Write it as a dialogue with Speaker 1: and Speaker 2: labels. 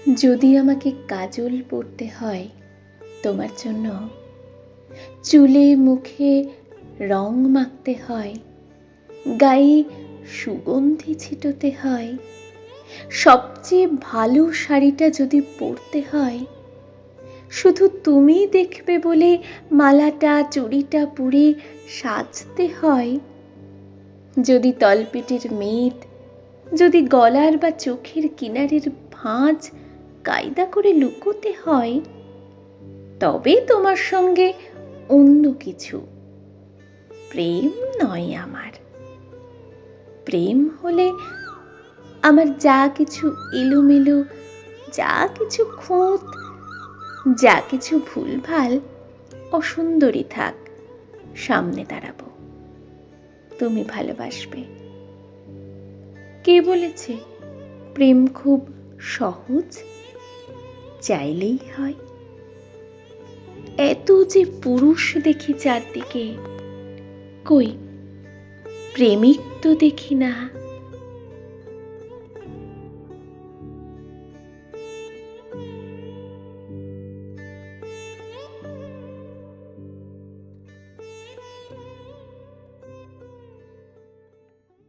Speaker 1: যদি আমাকে কাজল পরতে হয় তোমার জন্য, চুলে মুখে রং মাখতে হয়, গায়ে সুগন্ধি ছিটোতে হয়, সবচেয়ে ভালো শাড়িটা যদি পরতে হয়, শুধু তুমি দেখবে বলে মালাটা চুড়িটা পরে সাজতে হয়, যদি তলপেটের মেদ, যদি গলার বা চোখের কিনারের ভাঁজ কায়দা করে লুকোতে হয়, তবে তোমার সঙ্গে অন্য কিছু। প্রেম নয় আমার। প্রেম হলে আমার যা কিছু এলোমেলো, যা কিছু খুঁত, যা কিছু ভুলভাল অসুন্দরী থাক, সামনে দাঁড়াবো, তুমি ভালোবাসবে। কে বলেছে প্রেম খুব সহজ? চাইলেই হয়। এত যে পুরুষ দেখি চারদিকে, কই প্রেমিক তো দেখি না।